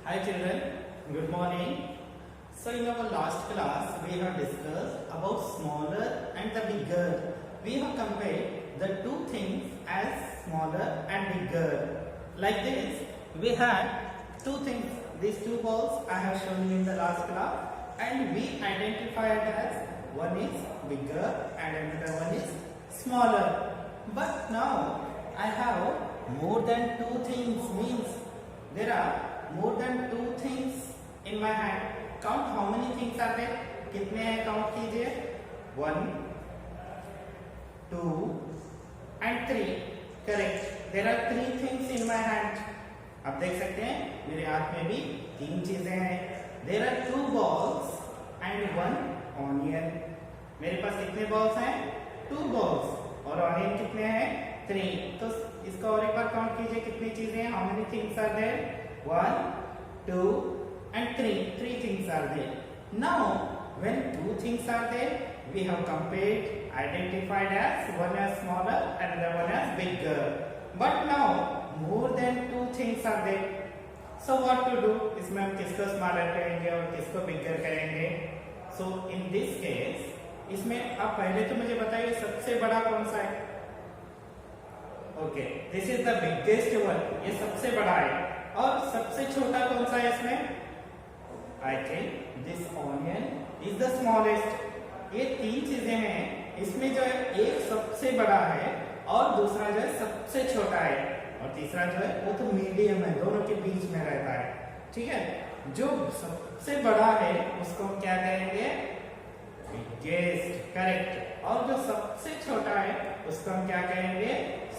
Hi children, good morning. So in our last class we have discussed about smaller and the bigger. We have compared the two things as smaller and bigger. Like this, we had two things. These two balls I have shown you in the last class, and we identified as one is bigger and another one is smaller. But now I have more than two things, means there are more than two things in my hand. Count how many things are there? कितने हैं? Count कीजिए. 1, 2 and 3. Correct. There are 3 things in my hand. आप देख सकते हैं मेरे हाथ में भी 3 चीजें हैं. There are 2 balls and 1 onion. मेरे पास कितने balls हैं? 2 balls. और onion कितने हैं? 3. तो इसका और एक बार काउंट कीजिए कितनी चीजें हैं? How many things are there? 1, 2 and 3. 3 things are there. Now, when 2 things are there, we have compared, identified as one as smaller and another one as bigger. But now, more than 2 things are there. So what to do? इसमें हम किसको smaller करेंगे और किसको bigger करेंगे? So in this case, इसमें आप पहले तो मुझे बताइए सबसे बड़ा कौन सा है? Okay, this is the biggest one. ये सबसे बड़ा है. और सबसे छोटा कौन सा है इसमें? I think this onion is the smallest. ये 3 चीजें हैं. इसमें जो है एक सबसे बड़ा है और दूसरा जो है सबसे छोटा है और तीसरा जो है वो तो मीडियम है, दोनों के बीच में रहता है. ठीक है. जो सबसे बड़ा है उसको हम क्या कहेंगे? बिगेस्ट. करेक्ट. और जो सबसे छोटा है उसको हम क्या कहेंगे?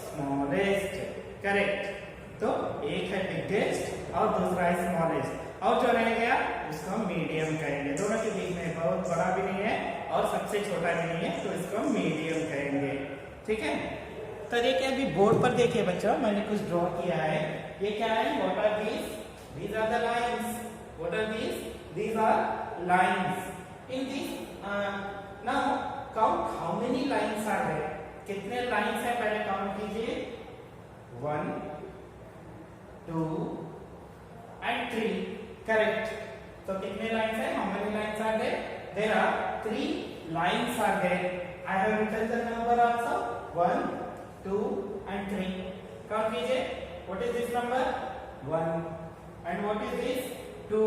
स्मॉलेस्ट. करेक्ट. तो एक है बिगेस्ट और दूसरा है स्मॉलेस्ट और जो रह गया उसको हम मीडियम कहेंगे. दोनों के बीच में बहुत बड़ा भी नहीं है और सबसे छोटा भी नहीं है, तो इसको हम मीडियम कहेंगे. ठीक है. तो देखिए अभी बोर्ड पर देखिए बच्चों, मैंने कुछ ड्रॉ किया है. ये क्या है? What are these? These are the lines. What are these? These are lines. In this now count how many lines are there. कितने लाइंस है पहले काउंट कीजिए. 1, 2 and 3. Correct. तो कितने lines है? How many lines are there? There are 3 lines are there. I have written the number also. 1, 2 and 3. Count कीजिए. What is this number? 1. And what is this? 2.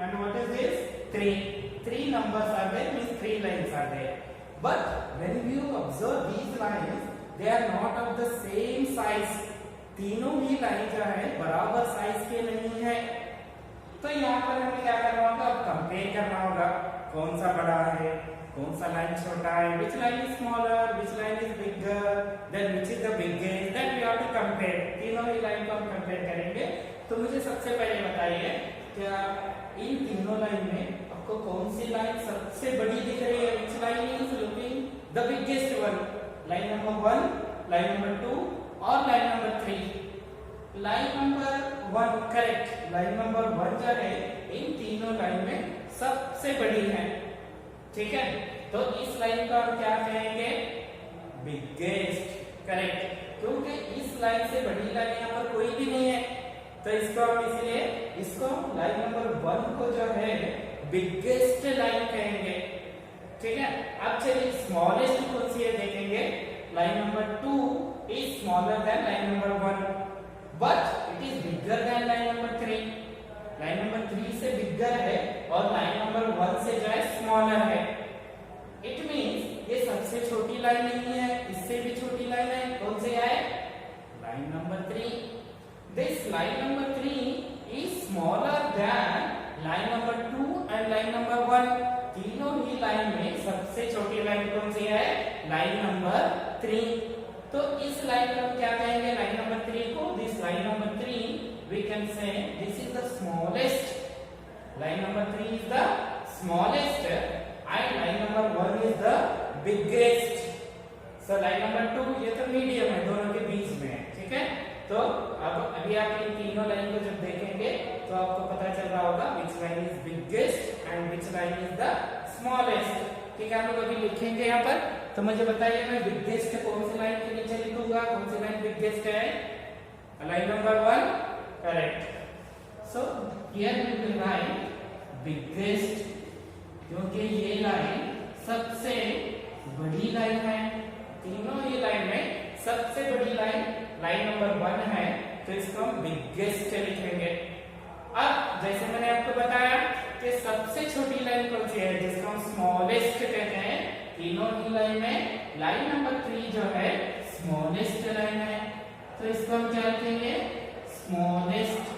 And what is this? 3. 3 numbers are there, means 3 lines are there. But when you observe these lines, they are not of the same size. तीनों ही line जो है बराबर size के नहीं है. तो यहाँ पर हमें क्या करना होगा? अब कंपेयर करना होगा कौन सा बड़ा है, कौन सा लाइन छोटा है. Which line is smaller, which line is bigger, then which is the biggest. That we have to compare. तीनों ही लाइन को हम कंपेयर करेंगे. तो मुझे सबसे पहले बताइए क्या इन तीनों लाइन में आपको कौन सी लाइन सबसे बड़ी दिख रही है? Which line is looking the biggest one? Line number 1, line number 2 और line number 3. Line number 1 correct. Line number 1 जो है इन तीनों लाइन में सबसे बड़ी है. ठीक है. तो इस लाइन को हम क्या कहेंगे? बिगेस्ट. करेक्ट. क्योंकि इस लाइन से बड़ी लाइन यहाँ पर कोई भी नहीं है, तो इसको हम इसलिए इसको लाइन नंबर 1 को जो है बिगेस्ट लाइन कहेंगे. ठीक है. अब चलिए स्मॉलेस्ट कौन सी है देखेंगे. Line number 2 is smaller than line number 1, but it is bigger than line number 3. line number 3 से bigger है और line number 1 से जो है smaller है. It means ये सबसे छोटी लाइन नहीं है, इससे भी छोटी लाइन है. कौन सी है? line number 3. This line number 3 is smaller than line number 2 and line number 1. तीनों ही लाइन में सबसे छोटी लाइन कौन सी है? Line number 3. तो इस लाइन को हम क्या कहेंगे? लाइन नंबर 3 को. This line number 3 we can say this is the smallest. Line number 3 is the smallest and line number 1 is the biggest. So line number 2 ये तो मीडियम है, दोनों के बीच में है. ठीक है. तो अब अभी आप इन तीनों लाइन को जब देखेंगे तो आपको पता चल रहा होगा which line is biggest and which line is the smallest. ठीक है. हम लोग अभी लिखेंगे यहाँ पर. तो मुझे बताइए मैं बिगेस्ट कौन सी लाइन के नीचे लिखूंगा? कौन सी लाइन बिगेस्ट है? Line number 1. Correct. So here we will write biggest, क्योंकि ये लाइन सबसे बड़ी लाइन है, तीनों ही लाइन में सबसे बड़ी लाइन लाइन नंबर 1 है, तो इसको हम बिगेस्ट लिखेंगे। अब जैसे मैंने आपको बताया कि सबसे छोटी लाइन कौन सी है, जिसको हम स्मॉलेस्ट कहते हैं, तीनों ही लाइन में लाइन नंबर 3 जो है स्मॉलेस्ट लाइन है, तो इसको हम क्या लिखेंगे, स्मॉलेस्ट।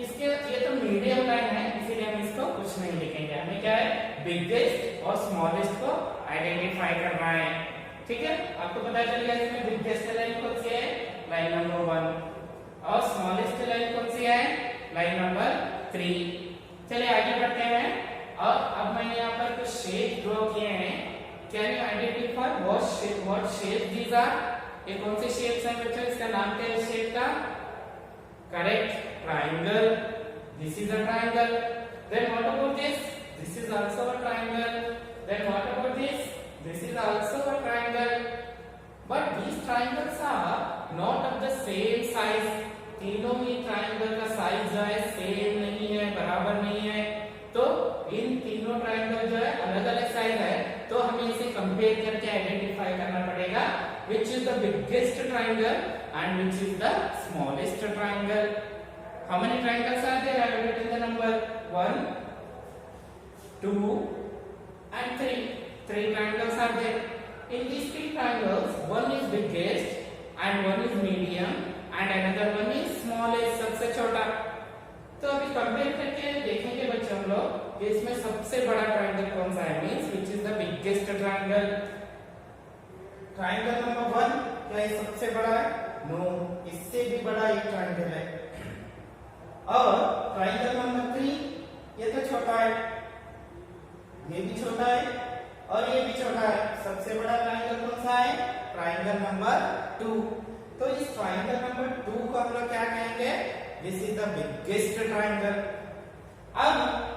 इसके ये तो मीडियम लाइन है, इसीलिए हम इसको कुछ नहीं लिखेंगे, हमें क्या है बिगेस्ट और स्मॉलेस्ट को आइडेंटिफाई करना है। ठीक है, आपको पता चल गया इसमें बिगेस्ट लाइन कौन सी है, लाइन नंबर 1, और स्मॉलेस्ट लाइन कौन सी है, लाइन नंबर 3। चलिए आगे बढ़ते हैं, और अब मैंने यहाँ पर कुछ शेप ड्रॉ किए हैं। Can you identify what shape these are? ये कौन से शेप्स हैं बच्चों, इसका नाम क्या है शेप का? Correct, triangle. This is a triangle. Then what about this? This is also a triangle. Then what about this? This is also a triangle. But these triangles are not of the same size. तीनों ही triangle का size जो है same नहीं है, बराबर नहीं है, तो इन तीनों ट्रायंगल जो है अलग अलग साइज है, तो हमें इसे कंपेयर करके आइडेंटिफाई करना पड़ेगा which is the biggest triangle and which is the smallest triangle. How many triangles are there? I have written the number 1, 2 and 3. 3 triangles are there. In these 3 triangles, one is biggest and one is medium and another one is smallest, सबसे छोटा। तो अभी compare करके देखेंगे बच्चों हम लोग कि इसमें सबसे बड़ा ट्रायंगल कौन सा है, means which is the biggest triangle. Triangle number 1 क्या ये सबसे बड़ा है? नो, इससे भी बड़ा एक ट्रायंगल है। और ट्रायंगल नंबर 3 ये तो छोटा है, ये भी छोटा है और ये भी छोटा है। सबसे बड़ा ट्रायंगल कौन सा है? Triangle number 2। तो इस ट्रायंगल नंबर 2 को हम लोग क्या कहेंगे? This is the biggest triangle. अब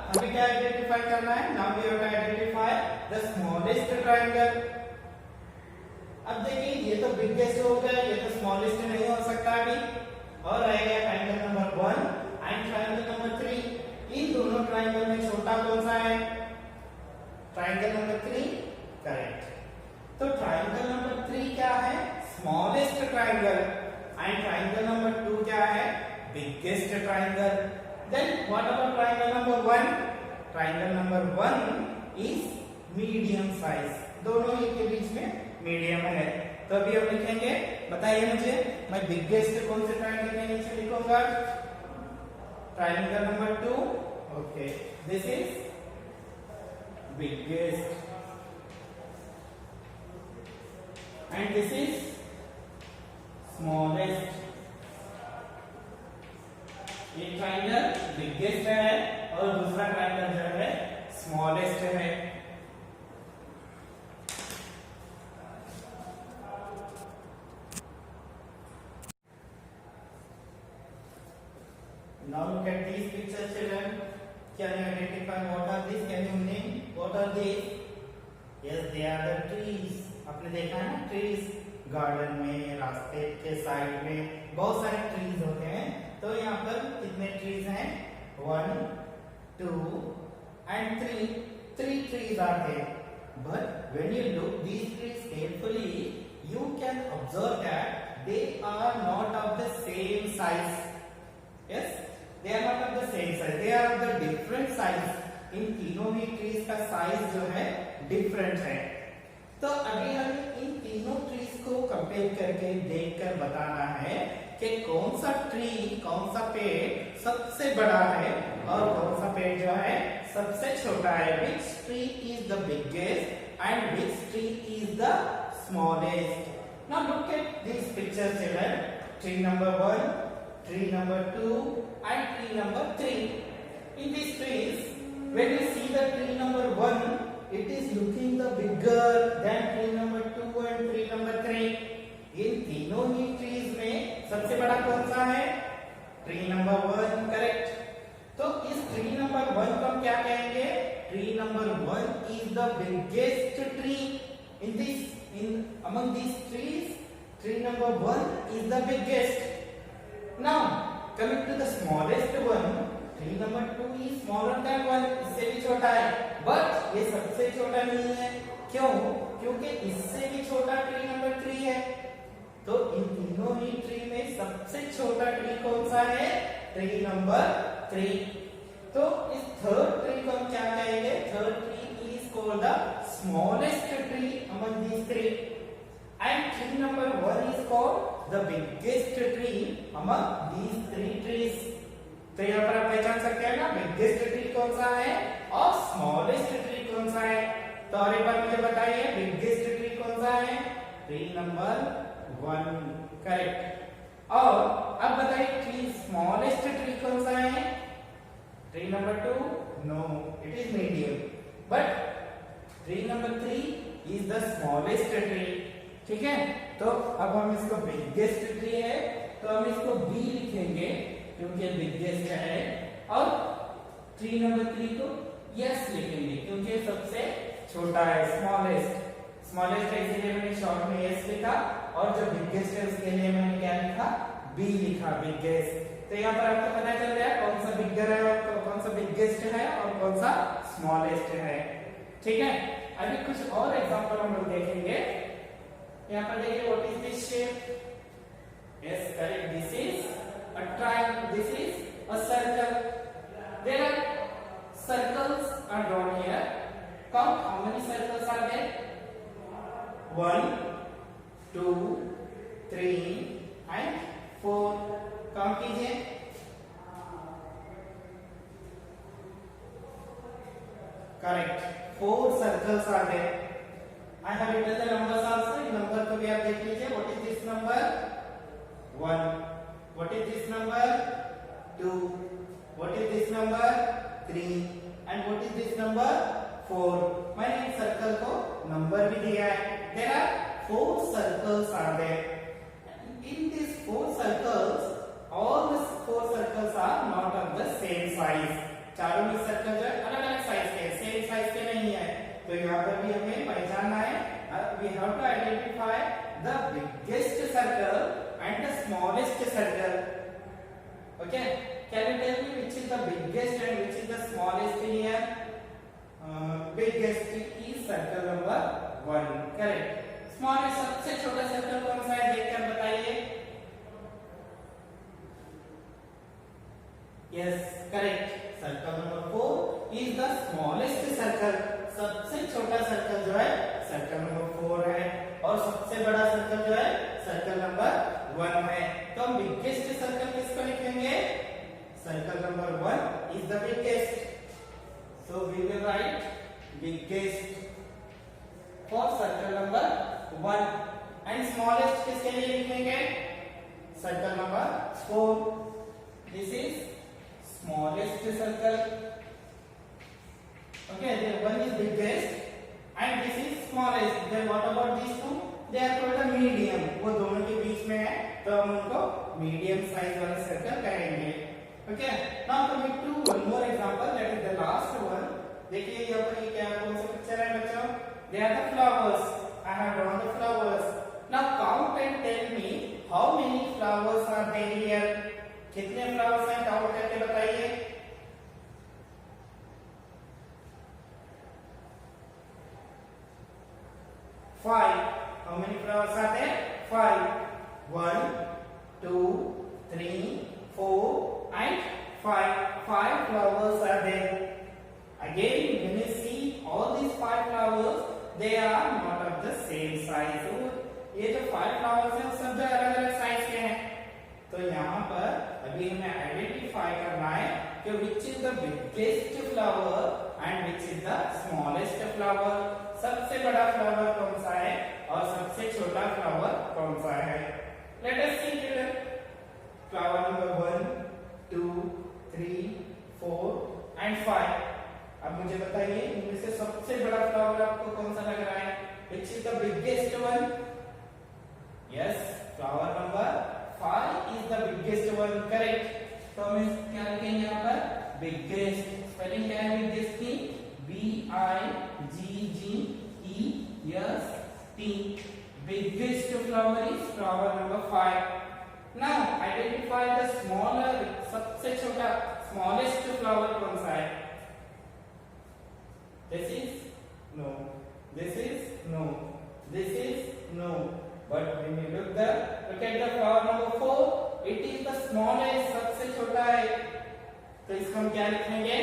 हमें क्या आइडेंटिफाई करना है? Now we have to identify the smallest triangle. अब देखिए ये तो बिगेस्ट हो गया, ये तो स्मॉलेस्ट नहीं हो सकता अभी, और रहेगा triangle number 1 and triangle number 3। इन दोनों ट्रायंगल में छोटा कौन सा है? Triangle number 3, correct. तो ट्रायंगल नंबर 3 क्या है? Smallest triangle, and triangle number 2 क्या है? Biggest triangle. Then what about triangle number 1? Triangle number 1 is medium size, दोनों ही के बीच में मीडियम है। तो अभी हम लिखेंगे, बताइए मुझे, मैं बिगेस्ट कौन से ट्रायंगल के नीचे लिखूंगा? Triangle number 2, okay, this is biggest and this is smallest. एक ट्रायंगल बिगेस्ट है और दूसरा ट्रायंगल जो है स्मॉलेस्ट है। Now look at these pictures, children. Can you identify what are these? Can you name what are these? Yes, they are the trees. आपने देखा है ना trees, गार्डन में, रास्ते के साइड में बहुत सारे ट्रीज होते हैं। तो यहाँ पर कितने ट्रीज हैं? 1, 2 and 3. 3 trees are there. But when you look these trees carefully, you can observe that they are not of the same size. Yes, they are not of the same size. They are of the different size. इन तीनों ही trees का size जो है different है। तो अभी हमें इन तीनों trees को कंपेयर करके देखकर बताना है कि कौन सा ट्री, कौन सा पेड़ सबसे बड़ा है और कौन सा पेड़ जो है सबसे छोटा है। Which tree is the biggest and which tree is the smallest? Now look at these pictures, children. Tree number 1, tree number 2 and tree number 3. In these trees, when you see the tree number 1, it is looking the bigger than tree number 2 and tree number 3. इन तीनों ही trees में सबसे बड़ा कौन सा है? Tree number 1, correct. तो इस tree number 1 को हम क्या कहेंगे? Tree number 1 is the biggest tree in among these trees. Tree number 1 is the biggest. Now coming to the smallest one, tree number 2 is smaller than 1, इससे भी छोटा है, but ये सबसे छोटा नहीं है। क्यों? क्योंकि इससे भी छोटा ट्री नंबर 3 है। तो इन तीनों ही ट्री में सबसे छोटा ट्री कौन सा है? Tree number 3। तो इस थर्ड ट्री को हम क्या कहेंगे? Third tree is called the smallest tree among these three, and tree number 1 is called the biggest tree among these three trees. तो यहाँ पर आप पहचान सकते हैं ना, बिगेस्ट ट्री कौन सा है और स्मॉलेस्ट ट्री कौन सा है। तो और एक बार मुझे बताइए, बिगेस्ट ट्री कौन सा है? Tree number 1, correct. और अब बताइए ट्री स्मॉलेस्ट ट्री कौन सा है? Tree number 2, no, it is medium, but tree number 3 is the smallest tree. ठीक है, तो अब हम इसको बिगेस्ट ट्री है तो हम इसको बी लिखेंगे क्योंकि बिगेस्ट है, और ट्री नंबर 3 को यस लिखेंगे क्योंकि सबसे छोटा है, स्मॉलेस्ट। स्मॉलेस्ट है इसलिए मैंने शॉर्ट में यस लिखा, और जो बिगेस्ट है उसके लिए मैंने क्या लिखा? बी लिखा, बिगेस्ट। तो यहाँ पर आपको पता चल रहा है कौन सा बिगर है और कौन सा बिगेस्ट है और कौन सा स्मॉलेस्ट है। ठीक है, अभी कुछ और एग्जांपल हम लोग देखेंगे। यहाँ पर देखिए, what is this shape? Yes, correct, this is a triangle, this is a circle. There are circles are drawn here. Count how many circles are there? 1, 2, 3 and 4. Count कीजिए। Correct, 4 circles are there. I have written the numbers also. In number को भी आप देख लीजिए। What is this number? 1. What is this number? 2. What is this number? 3. And what is this number? 4. मैंने इस circle को number भी दिया है। There are 4 circles are there. In these 4 circles, all the 4 circles are not of the same size. चारों में circle जो है अलग अलग साइज के, सेम साइज के नहीं है। तो यहाँ पर भी हमें पहचानना है, we have to identify the biggest circle and the smallest circle. Okay, can you tell me which is the biggest and which is the smallest here? Biggest is circle number 1, correct. Smallest सबसे छोटा circle कौन सा है देखकर बताइए। Yes, correct, circle number 4 is the smallest circle. सबसे छोटा circle जो है सर्कल नंबर 4 है, और सबसे बड़ा सर्कल जो है सर्कल नंबर 1 है। तो हम बिगेस्ट सर्कल किसको लिखेंगे? Circle number 1 is the biggest, so we will write biggest for circle number 1, and smallest किसके लिए लिखेंगे? Circle number 4। This is smallest circle. Okay, then 1 is biggest and this is smallest. Then what about these two? They are called the medium. वो दोनों के बीच में है, तो हम उनको मीडियम साइज वाला सर्कल कहेंगे। Okay, now coming to one more example, that is the last one. देखिए यहाँ पर ये क्या कौन सा पिक्चर है बच्चों? They are the flowers. I have drawn the flowers. Now count and tell me how many flowers are there here. कितने flowers हैं काउंट करके बताइए। Five. How many flowers are there? 5. 1, 2, 3, 4 and 5. 5 flowers are there. Again, when you see all these 5 flowers, they are not of the same size. So, ये जो 5 flowers हैं सब जो अलग अलग साइज के हैं। तो यहाँ पर अभी हमें आइडेंटिफाई करना है कि which is the biggest flower and which is the smallest flower. सबसे बड़ा फ्लावर कौन सा है और सबसे छोटा फ्लावर कौन सा है? Let us see children. Flower number 1, 2, 3, 4 and 5. अब मुझे बताइए इनमें से सबसे बड़ा फ्लावर आपको कौन सा लग रहा है? Which is the biggest one? Yes, flower number 5 is the biggest one, correct. तो हम क्या लिखेंगे यहाँ पर? Biggest. स्पेलिंग क्या है biggest की? B-I-G-G-E-S-T. Biggest flower is flower number 5. Now identify the smaller सबसे छोटा स्मॉलेस्ट फ्लावर कौन सा है? This is no. This is no. This is no. But when you look at the flower number 4, it is the smallest. सबसे छोटा है. तो इसको हम क्या लिखेंगे?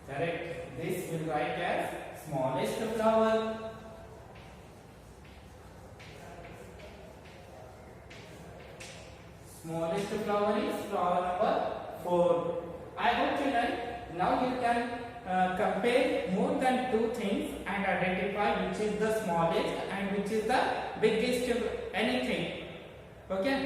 Correct. This will write as smallest flower. Smallest flower is flower number 4. I hope children now you can compare more than two things and identify which is the smallest and which is the biggest anything. Okay.